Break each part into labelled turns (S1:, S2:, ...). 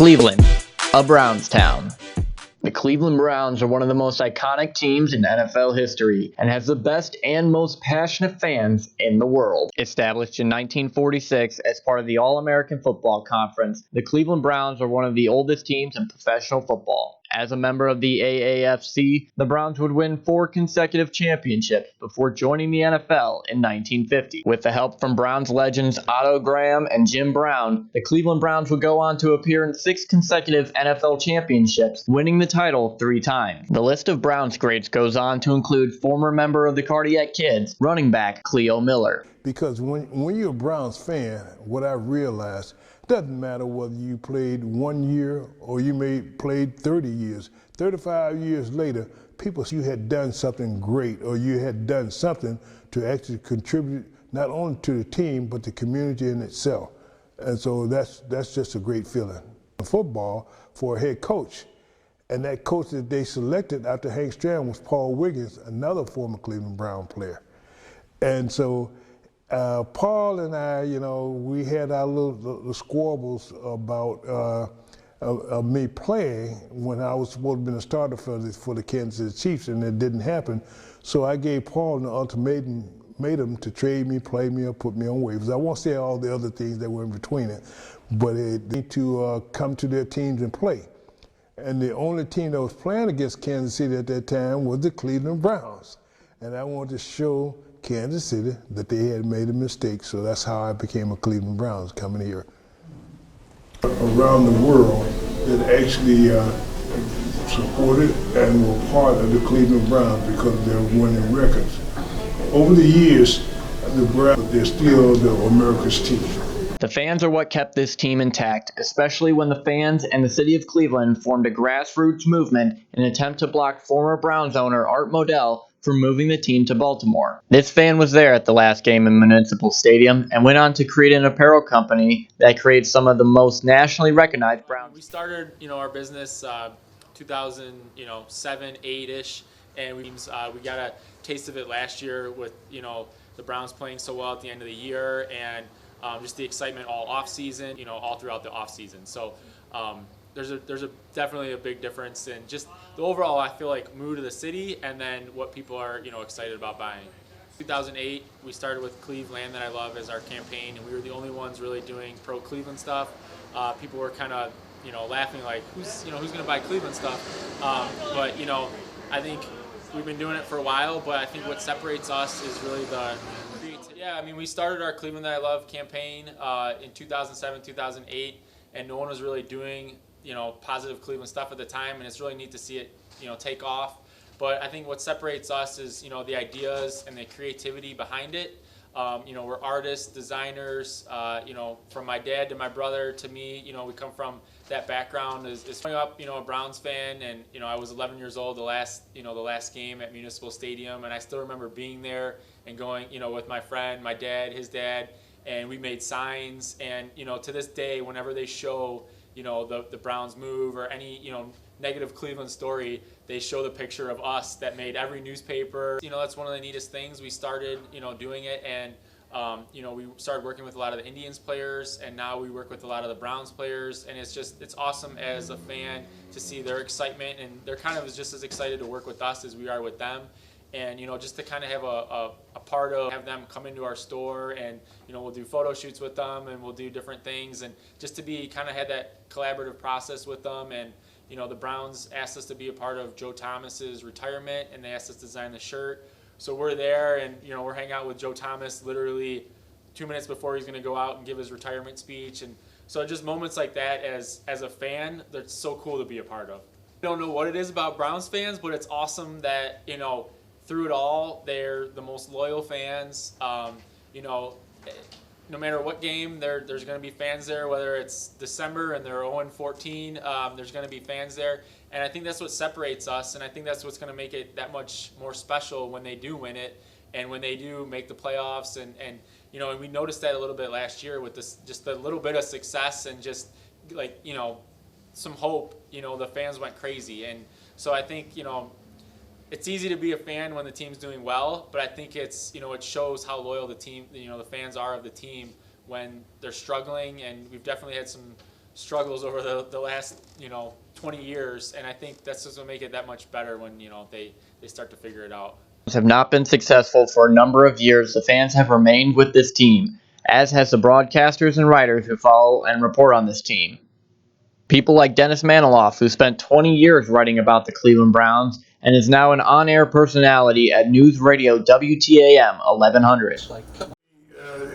S1: Cleveland, a Browns town. The Cleveland Browns are one of the most iconic teams in NFL history and has the best and most passionate fans in the world. Established in 1946 as part of the All-American Football Conference, the Cleveland Browns are one of the oldest teams in professional football. As a member of the AAFC, the Browns would win 4 consecutive championships before joining the NFL in 1950. With the help from Browns legends Otto Graham and Jim Brown, the Cleveland Browns would go on to appear in 6 consecutive NFL championships, winning the title 3 times. The list of Browns greats goes on to include former member of the Cardiac Kids, running back Cleo Miller.
S2: Because when you're a Browns fan, what I realized, doesn't matter whether you played 1 year or you played 30 years. 35 years later, people see you had done something great or you had done something to actually contribute not only to the team but the community in itself. And so that's just a great feeling. Football for a head coach. And that coach that they selected after Hank Stram was Paul Wiggins, another former Cleveland Brown player. And so Paul and I, we had our little squabbles about me playing when I was supposed to be a starter for the Kansas City Chiefs, and it didn't happen. So I gave Paul an ultimatum to trade me, play me, or put me on waivers. I won't say all the other things that were in between it, but they need to come to their teams and play. And the only team that was playing against Kansas City at that time was the Cleveland Browns. And I wanted to show Kansas City that they had made a mistake, so that's how I became a Cleveland Browns coming here. Around the world that actually supported and were part of the Cleveland Browns because they're winning records. Over the years, the Browns, they're still America's team.
S1: The fans are what kept this team intact, especially when the fans and the city of Cleveland formed a grassroots movement in an attempt to block former Browns owner Art Modell from moving the team to Baltimore. This fan was there at the last game in Municipal Stadium and went on to create an apparel company that creates some of the most nationally recognized Browns.
S3: We started, our business 2007, 8-ish, and we got a taste of it last year with, the Browns playing so well at the end of the year and just the excitement all off season, all throughout the off season. So there's definitely a big difference in just the overall, I feel like, mood of the city and then what people are, excited about buying. 2008, we started with Cleveland That I Love as our campaign, and we were the only ones really doing pro Cleveland stuff. People were kind of, laughing like, who's going to buy Cleveland stuff? But, I think we've been doing it for a while, but I think what separates us is really the creativity. Yeah, we started our Cleveland That I Love campaign in 2007, 2008, and no one was really doing, positive Cleveland stuff at the time, and it's really neat to see it, take off. But I think what separates us is, the ideas and the creativity behind it. We're artists, designers, from my dad to my brother to me, we come from that background is growing up, a Browns fan, and, I was 11 years old the last game at Municipal Stadium, and I still remember being there and going, with my friend, my dad, his dad, and we made signs, and, to this day, whenever they show, the Browns move or any, negative Cleveland story, they show the picture of us that made every newspaper. That's one of the neatest things. We started, doing it, and we started working with a lot of the Indians players, and now we work with a lot of the Browns players, and it's awesome as a fan to see their excitement, and they're kind of just as excited to work with us as we are with them. And just to kind of have a part of have them come into our store, and we'll do photo shoots with them, and we'll do different things, and just to be kind of had that collaborative process with them. And the Browns asked us to be a part of Joe Thomas's retirement, and they asked us to design the shirt. So we're there, and we're hanging out with Joe Thomas literally 2 minutes before he's going to go out and give his retirement speech. And so just moments like that as a fan, that's so cool to be a part of. I don't know what it is about Browns fans, but it's awesome that through it all, they're the most loyal fans. No matter what game, there's going to be fans there, whether it's December and they're 0-14, there's going to be fans there. And I think that's what separates us, and I think that's what's going to make it that much more special when they do win it and when they do make the playoffs. And we noticed that a little bit last year with this, just a little bit of success and just like, some hope, the fans went crazy. And so I think, it's easy to be a fan when the team's doing well, but I think it's, it shows how loyal the team, the fans are of the team when they're struggling. And we've definitely had some struggles over the last 20 years, and I think that's just going to make it that much better when they start to figure it out.
S1: Have not been successful for a number of years, the fans have remained with this team, as has the broadcasters and writers who follow and report on this team. People like Dennis Maniloff, who spent 20 years writing about the Cleveland Browns and is now an on-air personality at Newsradio WTAM 1100.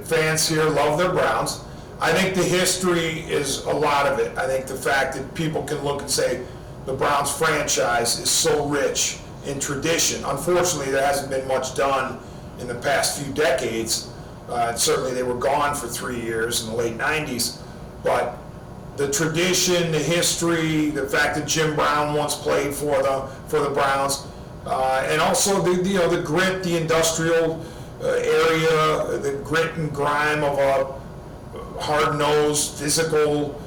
S4: Fans here love their Browns. I think the history is a lot of it. I think the fact that people can look and say the Browns franchise is so rich in tradition. Unfortunately, there hasn't been much done in the past few decades. Certainly they were gone for 3 years in the late 90s. But the tradition, the history, the fact that Jim Brown once played for the Browns, and also the grit, the industrial area, the grit and grime of a hard-nosed, physical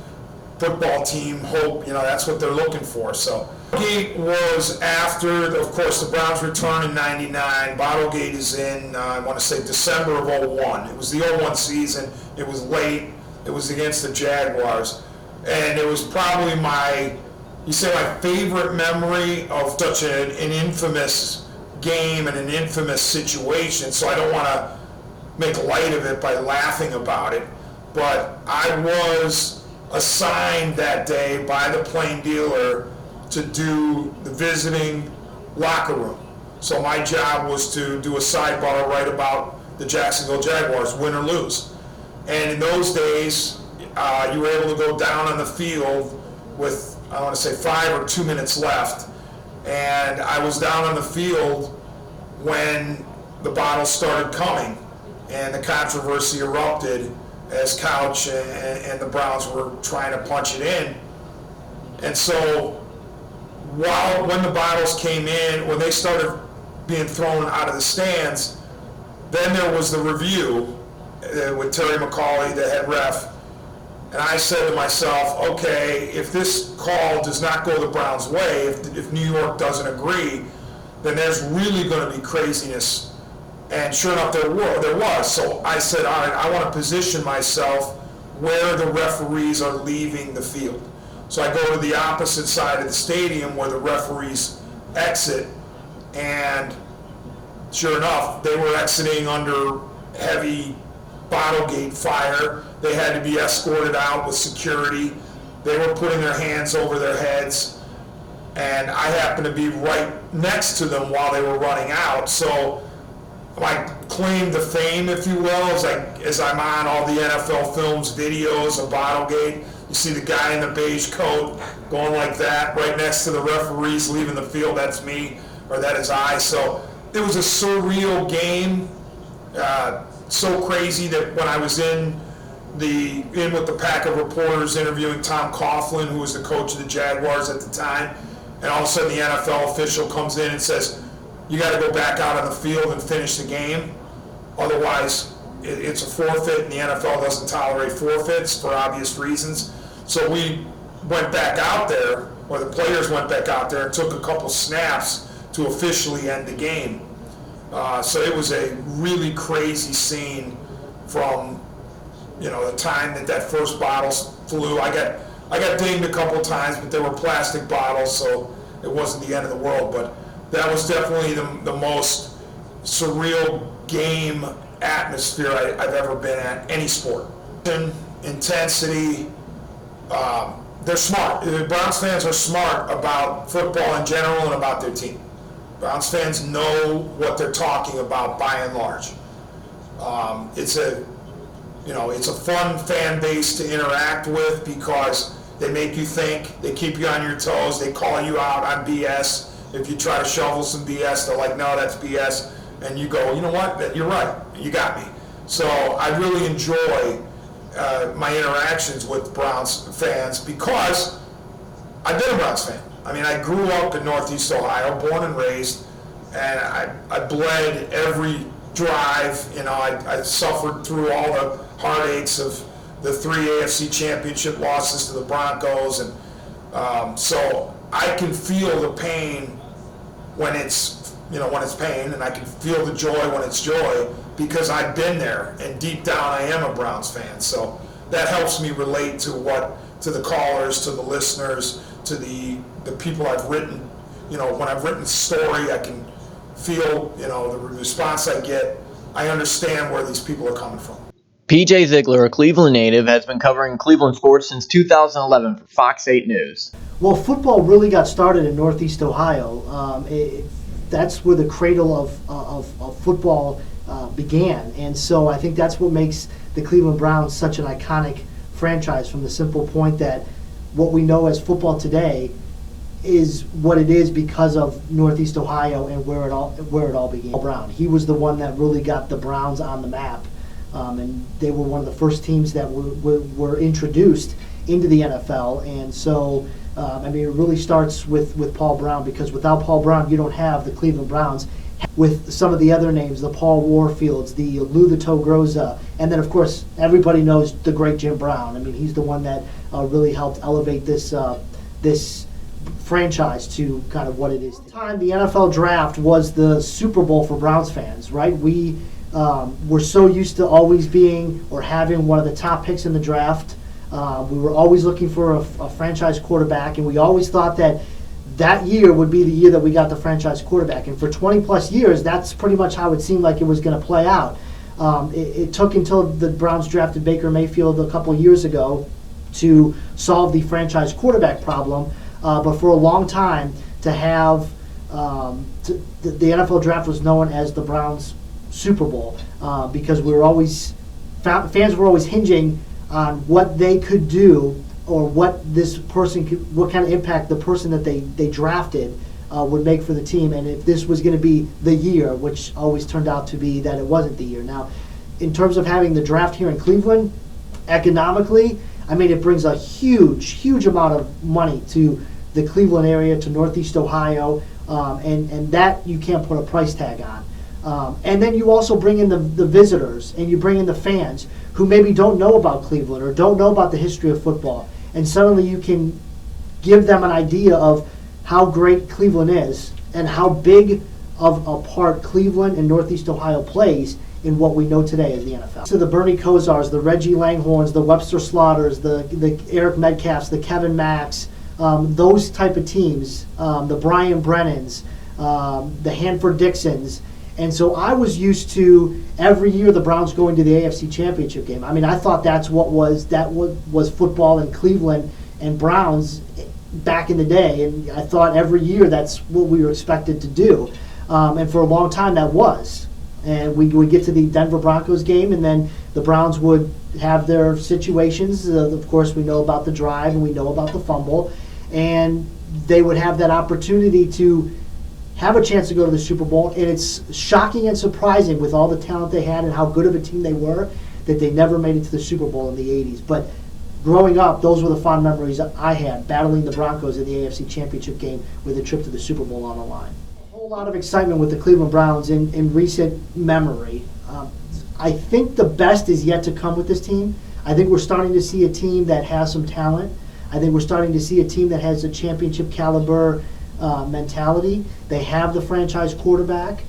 S4: football team. Hope, that's what they're looking for. So Bottlegate was after, of course, the Browns return in '99. Bottlegate is in, I want to say, December of '01. It was the '01 season. It was late. It was against the Jaguars. And it was probably my favorite memory of such an infamous game and an infamous situation. So I don't want to make light of it by laughing about it. But I was assigned that day by the plain dealer to do the visiting locker room. So my job was to do a sidebar right about the Jacksonville Jaguars, win or lose. And in those days, you were able to go down on the field with, I want to say, 5 or 2 minutes left. And I was down on the field when the bottles started coming and the controversy erupted as Couch and the Browns were trying to punch it in. And so when the bottles came in, when they started being thrown out of the stands, then there was the review with Terry McCauley, the head ref. And I said to myself, okay, if this call does not go the Browns' way, if New York doesn't agree, then there's really going to be craziness. And sure enough, there was. So I said, all right, I want to position myself where the referees are leaving the field. So I go to the opposite side of the stadium where the referees exit, and sure enough, they were exiting under heavy Bottlegate fire. They had to be escorted out with security. They were putting their hands over their heads, and I happened to be right next to them while they were running out. So my claim to fame, if you will, as I'm on all the NFL films, videos of Bottlegate. You see the guy in the beige coat going like that right next to the referees leaving the field. That's me, or that is I. So it was a surreal game, so crazy that when I was in with the pack of reporters interviewing Tom Coughlin, who was the coach of the Jaguars at the time, and all of a sudden the NFL official comes in and says, you got to go back out on the field and finish the game. Otherwise, it's a forfeit, and the NFL doesn't tolerate forfeits for obvious reasons. So we went back out there, or the players went back out there and took a couple snaps to officially end the game. So it was a really crazy scene from the time that first bottle flew. I got dinged a couple times, but they were plastic bottles, so it wasn't the end of the world. But that was definitely the most surreal game atmosphere I've ever been at, any sport. Intensity, they're smart. The Browns fans are smart about football in general and about their team. Browns fans know what they're talking about by and large. It's a fun fan base to interact with because they make you think, they keep you on your toes, they call you out on BS. If you try to shovel some BS, they're like, no, that's BS. And you go, you know what, you're right, you got me. So I really enjoy my interactions with Browns fans because I've been a Browns fan. I mean, I grew up in Northeast Ohio, born and raised, and I bled every drive. I suffered through all the heartaches of the 3 AFC championship losses to the Broncos, and so I can feel the pain when it's pain, and I can feel the joy when it's joy because I've been there, and deep down I am a Browns fan. So that helps me relate to what to the callers, to the listeners, to the people I've written. You know, when I've written a story, I can feel, you know, the response I get. I understand where these people are coming from.
S1: PJ Ziegler, a Cleveland native, has been covering Cleveland sports since 2011 for Fox 8 News.
S5: Well, football really got started in Northeast Ohio. That's where the cradle of football began. And so I think that's what makes the Cleveland Browns such an iconic franchise, from the simple point that what we know as football today is what it is because of Northeast Ohio and where it all began. Brown, he was the one that really got the Browns on the map, and they were one of the first teams that were introduced into the NFL. And so I mean, it really starts with Paul Brown, because without Paul Brown, you don't have the Cleveland Browns. With some of the other names, the Paul Warfields, the Lou the Toe Groza, and then of course everybody knows the great Jim Brown. I mean, he's the one that really helped elevate this franchise to kind of what it is. The NFL draft was the Super Bowl for Browns fans, right? We were so used to always being or having one of the top picks in the draft. We were always looking for a franchise quarterback, and we always thought that year would be the year that we got the franchise quarterback. And for 20 plus years, that's pretty much how it seemed like it was going to play out. It took until the Browns drafted Baker Mayfield a couple years ago to solve the franchise quarterback problem. But for a long time, to have the NFL draft was known as the Browns Super Bowl, because fans were always hinging on what they could do, or what this person could, what kind of impact the person that they drafted would make for the team, and if this was going to be the year, which always turned out to be that it wasn't the year. Now, in terms of having the draft here in Cleveland, economically, I mean, it brings a huge amount of money to the Cleveland area, to Northeast Ohio, and that you can't put a price tag on. And then you also bring in the visitors, and you bring in the fans who maybe don't know about Cleveland or don't know about the history of football, and suddenly you can give them an idea of how great Cleveland is and how big of a part Cleveland and Northeast Ohio plays in what we know today as the NFL. So the Bernie Kosars, the Reggie Langhorns, the Webster Slaughters, the Eric Metcalfs, the Kevin Macks, those type of teams, the Brian Brennans, the Hanford Dixons. And so I was used to every year the Browns going to the AFC Championship game. I mean, I thought that was football in Cleveland and Browns back in the day, and I thought every year that's what we were expected to do. And for a long time that was. And we would get to the Denver Broncos game, and then the Browns would have their situations. Of course, we know about the drive and we know about the fumble, and they would have that opportunity to have a chance to go to the Super Bowl. And it's shocking and surprising, with all the talent they had and how good of a team they were, that they never made it to the Super Bowl in the 80s. But growing up, those were the fond memories I had, battling the Broncos in the AFC Championship game with a trip to the Super Bowl on the line. A whole lot of excitement with the Cleveland Browns in recent memory. I think the best is yet to come with this team. I think we're starting to see a team that has some talent. I think we're starting to see a team that has a championship caliber mentality. They have the franchise quarterback.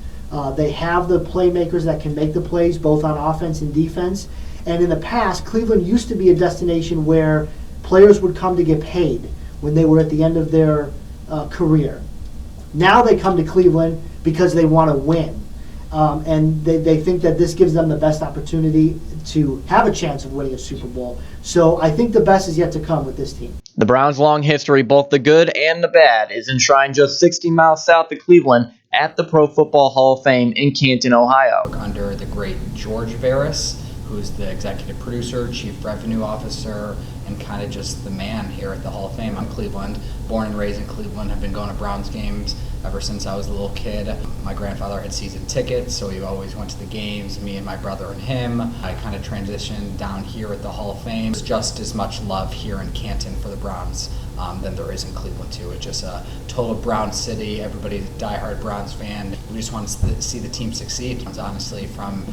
S5: They have the playmakers that can make the plays both on offense and defense. And in the past, Cleveland used to be a destination where players would come to get paid when they were at the end of their career. Now they come to Cleveland because they want to win. And they think that this gives them the best opportunity to have a chance of winning a Super Bowl. So I think the best is yet to come with this team.
S1: The Browns' long history, both the good and the bad, is enshrined just 60 miles south of Cleveland at the Pro Football Hall of Fame in Canton, Ohio.
S6: Under the great George Veras, who's the executive producer, chief revenue officer, and kind of just the man here at the Hall of Fame. I'm Cleveland, born and raised in Cleveland. I've been going to Browns games ever since I was a little kid. My grandfather had season tickets, so he always went to the games, me and my brother and him. I kind of transitioned down here at the Hall of Fame. There's just as much love here in Canton for the Browns than there is in Cleveland too. It's just a total Brown city. Everybody's a diehard Browns fan. We just want to see the team succeed. Honestly, from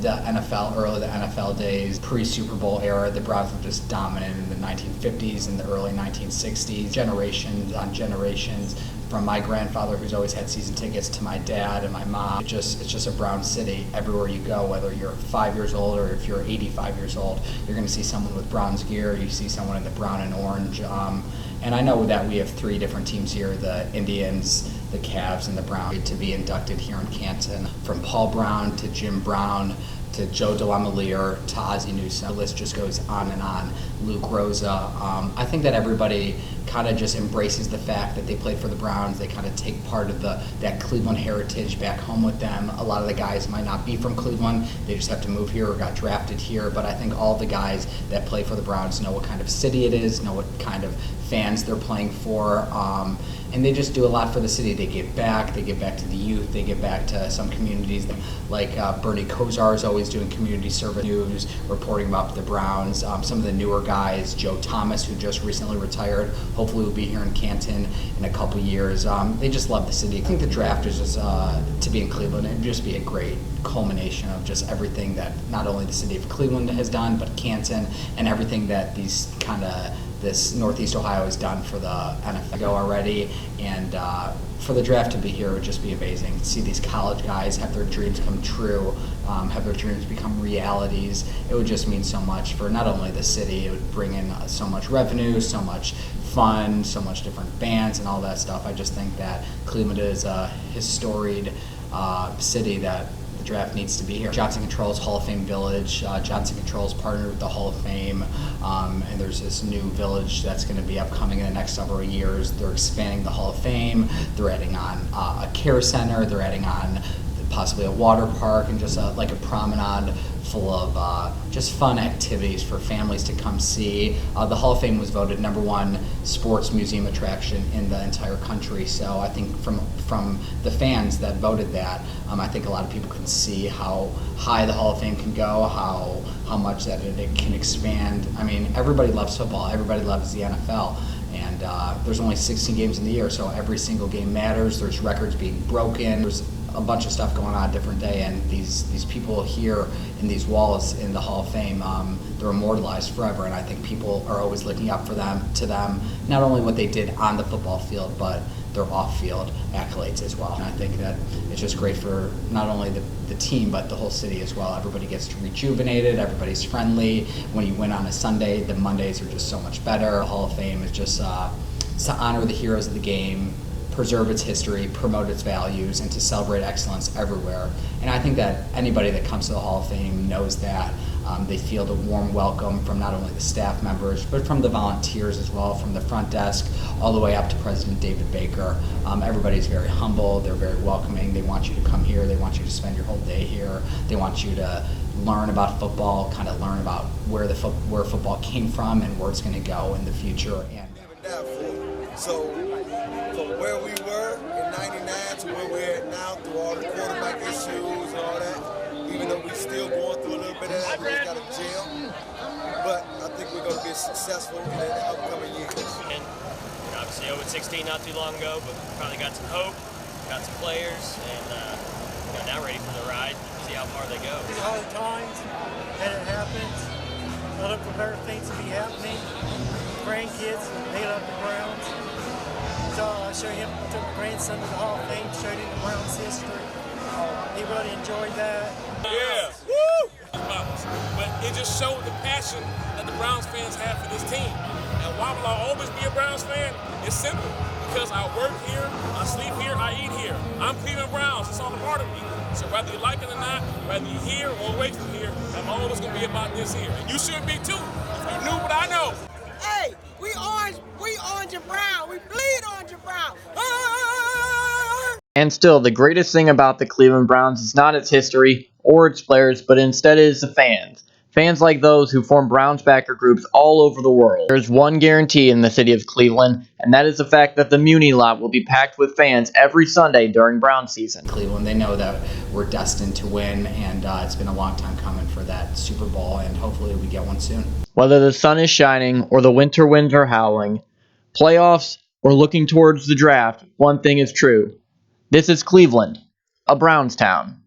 S6: the NFL, early the NFL days, pre-Super Bowl era, the Browns were just dominant in the 1950s and the early 1960s, generations on generations, from my grandfather, who's always had season tickets, to my dad and my mom. It's just a Brown city. Everywhere you go, whether you're 5 years old or if you're 85 years old, you're going to see someone with Browns gear. You see someone in the brown and orange. And I know that we have 3 different teams here, the Indians, the Cavs, and the Browns, to be inducted here in Canton. From Paul Brown to Jim Brown to Joe DeLamielleure to Ozzie Newsome. The list just goes on and on. Luke Rosa. I think that everybody kind of just embraces the fact that they played for the Browns. They kind of take part of that Cleveland heritage back home with them. A lot of the guys might not be from Cleveland. They just have to move here or got drafted here. But I think all the guys that play for the Browns know what kind of city it is, know what kind of fans they're playing for. And they just do a lot for the city. They give back to the youth, they give back to some communities. Like Bernie Kosar is always doing community service news, reporting about the Browns. Some of the newer guys, Joe Thomas, who just recently retired, hopefully will be here in Canton in a couple years. They just love the city. I think the draft is just, to be in Cleveland, it would just be a great culmination of just everything that not only the city of Cleveland has done, but Canton, and everything that this Northeast Ohio has done for the NFL already, and for the draft to be here would just be amazing. To see these college guys have their dreams come true, have their dreams become realities, it would just mean so much for not only the city, it would bring in so much revenue, so much fun, so much different bands and all that stuff. I just think that Cleveland is a historied city that the draft needs to be here. Johnson Controls Hall of Fame Village. Johnson Controls partnered with the Hall of Fame, and there's this new village that's going to be upcoming in the next several years. They're expanding the Hall of Fame. They're adding on a care center. They're adding on possibly a water park and just like a promenade full of just fun activities for families to come see. The Hall of Fame was voted #1 sports museum attraction in the entire country. So I think from the fans that voted that, I think a lot of people can see how high the Hall of Fame can go, how much that it can expand. I mean, everybody loves football. Everybody loves the NFL. And there's only 16 games in the year, so every single game matters. There's records being broken. There's a bunch of stuff going on a different day, and these people here in these walls in the Hall of Fame, they're immortalized forever, and I think people are always looking up to them, not only what they did on the football field, but their off-field accolades as well. And I think that it's just great for not only the team, but the whole city as well. Everybody gets rejuvenated, everybody's friendly. When you win on a Sunday, the Mondays are just so much better. The Hall of Fame is just to honor the heroes of the game, preserve its history, promote its values, and to celebrate excellence everywhere. And I think that anybody that comes to the Hall of Fame knows that. They feel the warm welcome from not only the staff members, but from the volunteers as well, from the front desk all the way up to President David Baker. Everybody's very humble, they're very welcoming, they want you to come here, they want you to spend your whole day here, they want you to learn about football, kind of learn about where football came from and where it's going to go in the future.
S7: So from where we were in '99 to where we're at now, through all the quarterback issues and all that, even though we're still going through a little bit of that, we just got a jail. But I think we're going to be successful in the upcoming years.
S8: And obviously 0-16 not too long ago, but probably got some hope, got some players, and now ready for the ride. See how far they go.
S9: These hard times that it happens, I look for better things to be happening. Grandkids, they love the Browns. So I showed him, took my grandson to the Hall of Fame, showed him the Browns history. He really enjoyed that.
S10: Yeah, woo! But it just showed the passion that the Browns fans have for this team. And why will I always be a Browns fan? It's simple. Because I work here, I sleep here, I eat here. I'm Cleveland Browns. It's all a part of me. So whether you like it or not, whether you're here or away from here, I'm always going to be about this here. And you should be too. If you knew what I know.
S11: Hey, we orange and brown. We bleed orange and brown.
S1: And still, the greatest thing about the Cleveland Browns is not its history or its players, but instead it is the fans. Fans like those who form Browns backer groups all over the world. There's one guarantee in the city of Cleveland, and that is the fact that the Muni lot will be packed with fans every Sunday during Brown season.
S6: Cleveland, they know that we're destined to win, and it's been a long time coming for that Super Bowl, and hopefully we get one soon.
S1: Whether the sun is shining or the winter winds are howling, playoffs or looking towards the draft, one thing is true. This is Cleveland, a Browns town.